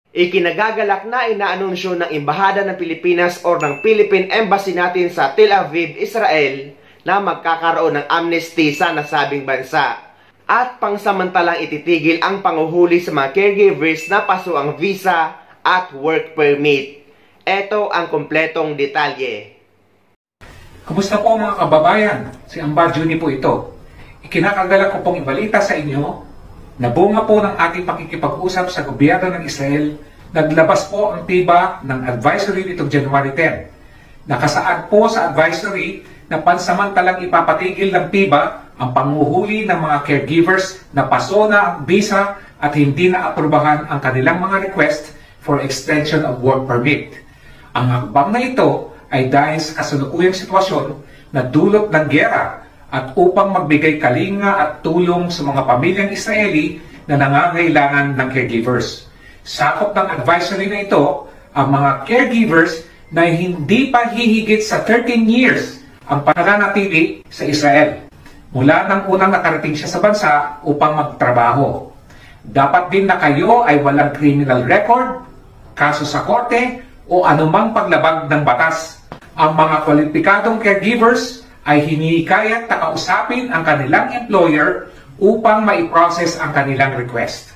Ikinagagalak na inaanunsyo ng Embahada ng Pilipinas o ng Philippine Embassy natin sa Tel Aviv, Israel na magkakaroon ng amnesty sa nasabing bansa at pangsamantalang ititigil ang panguhuli sa mga caregivers na paso ang visa at work permit. Ito ang kumpletong detalye. Kumusta po mga kababayan? Si Ambar Juni po ito. Ikinakagalak ko pong ibalita sa inyo na bunga po ng ating pakikipag-usap sa gobyerno ng Israel, naglabas po ang PIBA ng advisory nitong January 10. Nakasaad po sa advisory na pansamantalang ipapatigil ng PIBA ang panguhuli ng mga caregivers na paso na ang visa at hindi na aprubahan ang kanilang mga request for extension of work permit. Ang hakbang na ito ay dahil sa kasalukuyang sitwasyon na dulot ng giyera at upang magbigay kalinga at tulong sa mga pamilyang Israeli na nangangailangan ng caregivers. Sakop ng advisory na ito ang mga caregivers na hindi pa hihigit sa 13 years ang pananatili sa Israel mula nang unang nakarating siya sa bansa upang magtrabaho. Dapat din na kayo ay walang criminal record, kaso sa korte o anumang paglabag ng batas. Ang mga kwalipikadong caregivers ay hinihikayat na kausapin ang kanilang employer upang maiprocess ang kanilang request.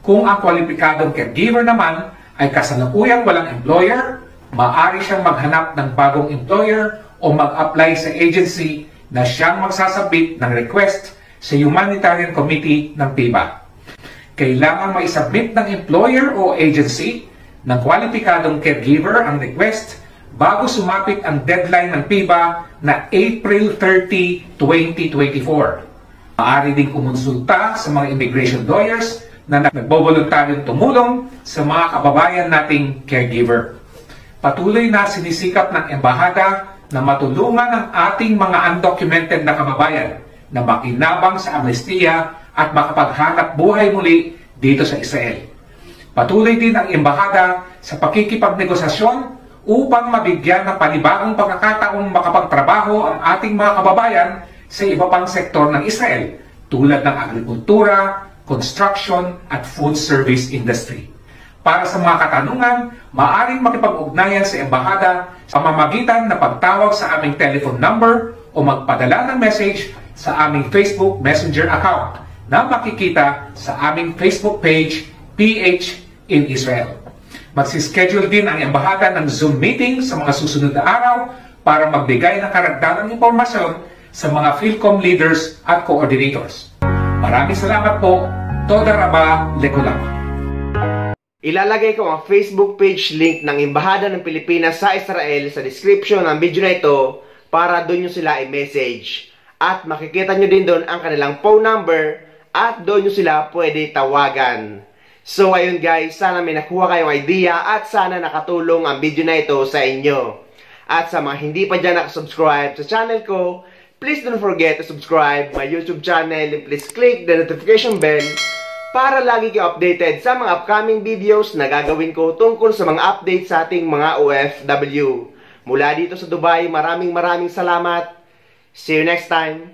Kung ang kwalipikadong caregiver naman ay kasalukuyang walang employer, maaari siyang maghanap ng bagong employer o mag-apply sa agency na siyang magsasubmit ng request sa Humanitarian Committee ng PIBA. Kailangan maisubmit ng employer o agency ng kwalipikadong caregiver ang request bago sumapit ang deadline ng PIBA na April 30, 2024. Maaari ding kumonsulta sa mga immigration lawyers na nagboboluntaryong tumulong sa mga kababayan nating caregiver. Patuloy na sinisikap ng Embahada na matulungan ang ating mga undocumented na kababayan na makinabang sa amnestiya at makapaghanap buhay muli dito sa Israel. Patuloy din ang Embahada sa pakikipagnegosasyon upang mabigyan ng panibagong pagkakataong makapagtrabaho ang ating mga kababayan sa iba pang sektor ng Israel tulad ng agrikultura, construction at food service industry. Para sa mga katanungan, maaaring makipag-ugnayan sa Embahada sa pamamagitan na pagtawag sa aming telephone number o magpadala ng message sa aming Facebook Messenger account na makikita sa aming Facebook page, PH in Israel. Magsischedule din ang Embahada ng Zoom meeting sa mga susunod na araw para magbigay ng karagdagang impormasyon sa mga PhilCom leaders at coordinators. Maraming salamat po. Toda Rabba Lekulak. Ilalagay ko ang Facebook page link ng Embahada ng Pilipinas sa Israel sa description ng video na ito para doon nyo sila i-message. At makikita nyo din doon ang kanilang phone number at doon nyo sila pwede tawagan. So ayun guys, sana may nakuha kayong idea at sana nakatulong ang video na ito sa inyo. At sa mga hindi pa dyan nakasubscribe sa channel ko, please don't forget to subscribe my YouTube channel and please click the notification bell para lagi kayo updated sa mga upcoming videos na gagawin ko tungkol sa mga updates sa ating mga OFW. Mula dito sa Dubai, maraming salamat. See you next time.